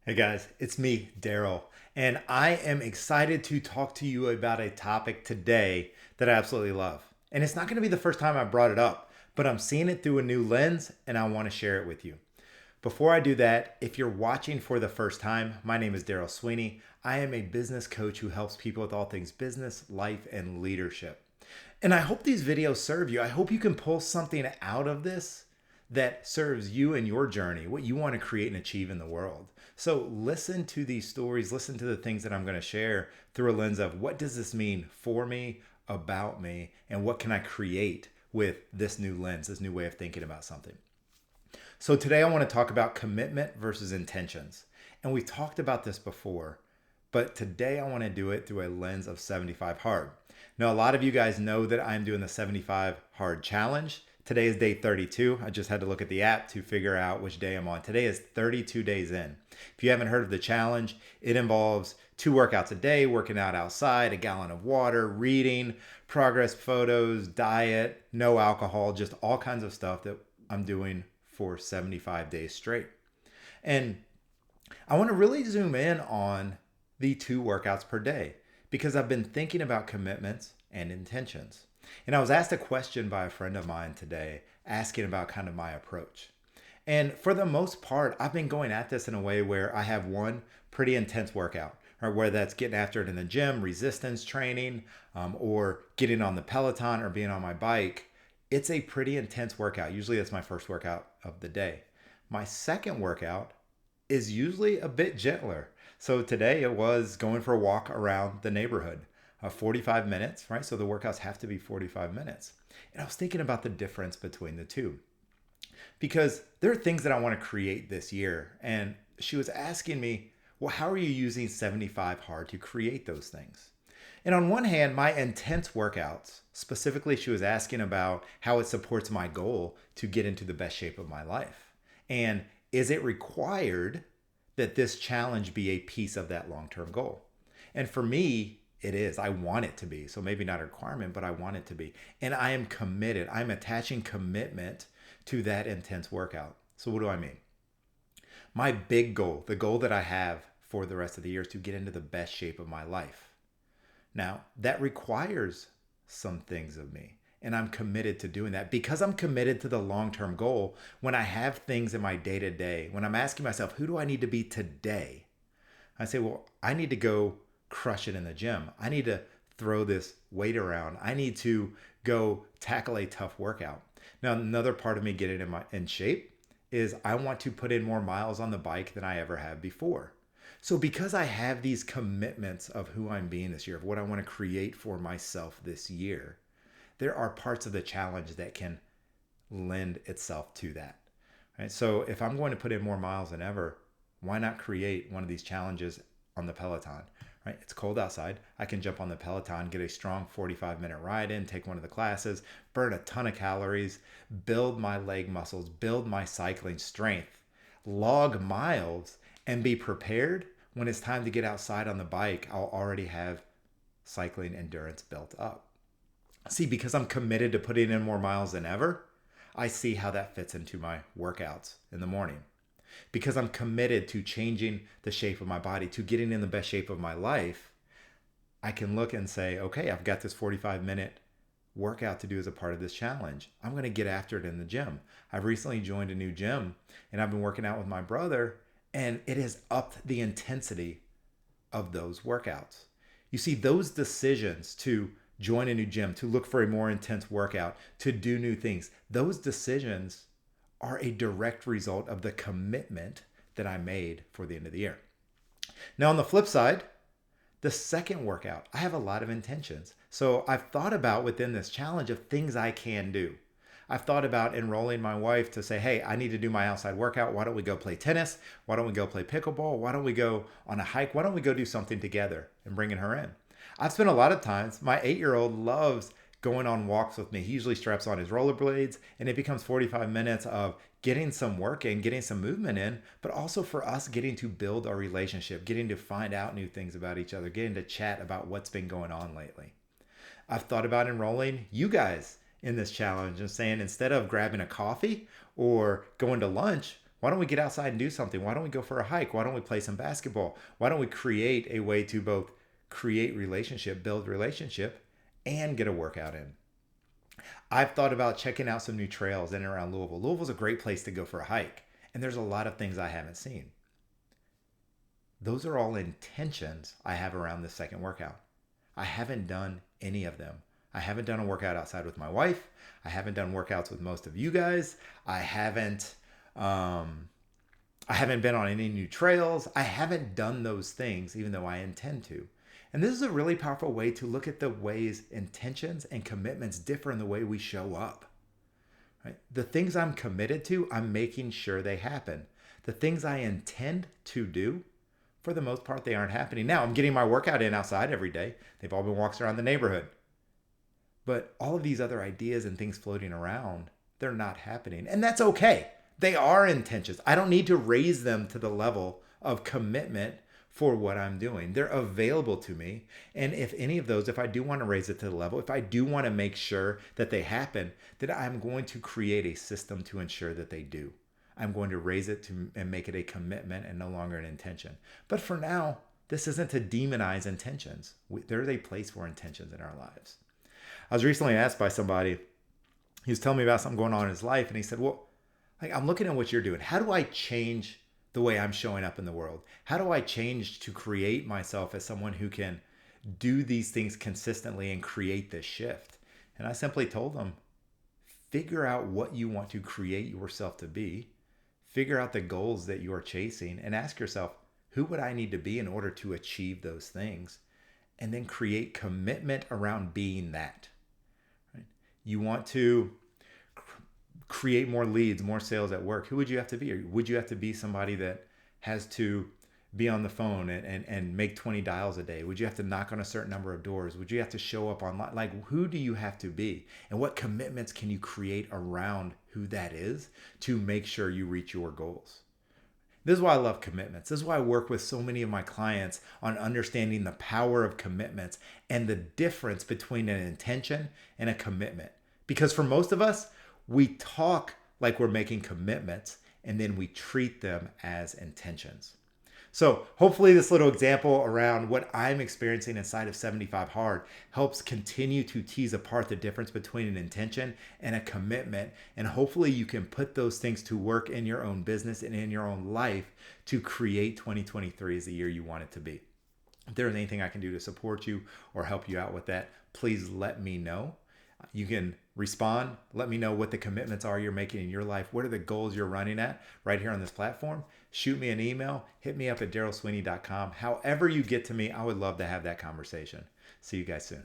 Hey guys, it's me, Daryl, and I am excited to talk to you about a topic today that I absolutely love. And it's not going to be the first time I brought it up, but I'm seeing it through a new lens and I want to share it with you. Before I do that, if you're watching for the first time, my name is Daryl Sweeney. I am a business coach who helps people with all things business, life, and leadership. And I hope these videos serve you. I hope you can pull something out of this that serves you and your journey, what you want to create and achieve in the world. So listen to these stories, listen to the things that I'm going to share through a lens of what does this mean for me, about me, and what can I create with this new lens, this new way of thinking about something. So today I want to talk about commitment versus intentions. And we've talked about this before, but today I want to do it through a lens of 75 hard. Now, a lot of you guys know that I'm doing the 75 hard challenge. Today is day 32. I just had to look at the app to figure out which day I'm on. Today is 32 days in. If you haven't heard of the challenge, it involves 2 workouts a day, working out outside, a gallon of water, reading, progress photos, diet, no alcohol, just all kinds of stuff that I'm doing for 75 days straight. And I want to really zoom in on the 2 workouts per day because I've been thinking about commitments and intentions. And I was asked a question by a friend of mine today asking about kind of my approach. And for the most part, I've been going at this in a way where I have one pretty intense workout, or whether that's getting after it in the gym, resistance training, or getting on the Peloton or being on my bike. It's a pretty intense workout. Usually that's my first workout of the day. My second workout is usually a bit gentler. So today it was going for a walk around the neighborhood, 45 minutes, right? So the workouts have to be 45 minutes. And I was thinking about the difference between the two because there are things that I want to create this year. And she was asking me, well, how are you using 75 hard to create those things? And on one hand, my intense workouts, specifically, she was asking about how it supports my goal to get into the best shape of my life. And is it required that this challenge be a piece of that long term goal? And for me, it is. I want it to be. So maybe not a requirement, but I want it to be. And I am committed. I'm attaching commitment to that intense workout. So, what do I mean? My big goal, the goal that I have for the rest of the year, is to get into the best shape of my life. Now, that requires some things of me. And I'm committed to doing that because I'm committed to the long term goal. When I have things in my day to day, when I'm asking myself, who do I need to be today? I say, well, I need to go crush it in the gym. I need to throw this weight around. I need to go tackle a tough workout. Now, another part of me getting in shape is I want to put in more miles on the bike than I ever have before. So because I have these commitments of who I'm being this year, of what I want to create for myself this year, there are parts of the challenge that can lend itself to that. Right? So if I'm going to put in more miles than ever, why not create one of these challenges on the Peloton? Right? It's cold outside. I can jump on the Peloton, get a strong 45-minute ride in, take one of the classes, burn a ton of calories, build my leg muscles, build my cycling strength, log miles, and be prepared when it's time to get outside on the bike. I'll already have cycling endurance built up. See, because I'm committed to putting in more miles than ever, I see how that fits into my workouts in the morning. Because I'm committed to changing the shape of my body, to getting in the best shape of my life, I can look and say, okay, I've got this 45-minute workout to do as a part of this challenge. I'm going to get after it in the gym. I've recently joined a new gym and I've been working out with my brother, and it has upped the intensity of those workouts. You see, those decisions to join a new gym, to look for a more intense workout, to do new things, those decisions are a direct result of the commitment that I made for the end of the year. Now, on the flip side, the second workout, I have a lot of intentions. So I've thought about within this challenge of things I can do. I've thought about enrolling my wife to say, hey, I need to do my outside workout. Why don't we go play tennis? Why don't we go play pickleball? Why don't we go on a hike? Why don't we go do something together and bringing her in? I've spent a lot of times, my 8-year-old loves going on walks with me. He usually straps on his rollerblades, and it becomes 45 minutes of getting some work in, getting some movement in, but also for us getting to build our relationship, getting to find out new things about each other, getting to chat about what's been going on lately. I've thought about enrolling you guys in this challenge and saying, instead of grabbing a coffee or going to lunch, Why don't we get outside and do something? Why don't we go for a hike? Why don't we play some basketball? Why don't we create a way to both create relationship, build relationship, and get a workout in? I've thought about checking out some new trails in and around Louisville. Louisville's a great place to go for a hike, and there's a lot of things I haven't seen. Those are all intentions I have around this second workout. I haven't done any of them. I haven't done a workout outside with my wife. I haven't done workouts with most of you guys. I haven't been on any new trails. I haven't done those things, even though I intend to. And this is a really powerful way to look at the ways intentions and commitments differ in the way we show up. Right? The things I'm committed to, I'm making sure they happen. The things I intend to do, for the most part, they aren't happening. Now, I'm getting my workout in outside every day. They've all been walks around the neighborhood. But all of these other ideas and things floating around, they're not happening. And that's okay. They are intentions. I don't need to raise them to the level of commitment for what I'm doing. They're available to me. And if any of those, if I do want to raise it to the level, if I do want to make sure that they happen, then I'm going to create a system to ensure that they do. I'm going to raise it to and make it a commitment and no longer an intention. But for now, this isn't to demonize intentions. There's a place for intentions in our lives. I was recently asked by somebody, he was telling me about something going on in his life, and he said, well, like, I'm looking at what you're doing. How do I change the way I'm showing up in the world? How do I change to create myself as someone who can do these things consistently and create this shift? And I simply told him, figure out what you want to create yourself to be, figure out the goals that you are chasing, and ask yourself, who would I need to be in order to achieve those things? And then create commitment around being that. Right? You want to create more leads, more sales at work. Who would you have to be? Or would you have to be somebody that has to be on the phone and make 20 dials a day? Would you have to knock on a certain number of doors? Would you have to show up online? Like, who do you have to be? And what commitments can you create around who that is to make sure you reach your goals? This is why I love commitments. This is why I work with so many of my clients on understanding the power of commitments and the difference between an intention and a commitment. Because for most of us, we talk like we're making commitments and then we treat them as intentions. So hopefully this little example around what I'm experiencing inside of 75 Hard helps continue to tease apart the difference between an intention and a commitment. And hopefully you can put those things to work in your own business and in your own life to create 2023 as the year you want it to be. If there's anything I can do to support you or help you out with that, please let me know. You can respond. Let me know what the commitments are you're making in your life. What are the goals you're running at right here on this platform? Shoot me an email. Hit me up at darrellsweeney.com. However you get to me, I would love to have that conversation. See you guys soon.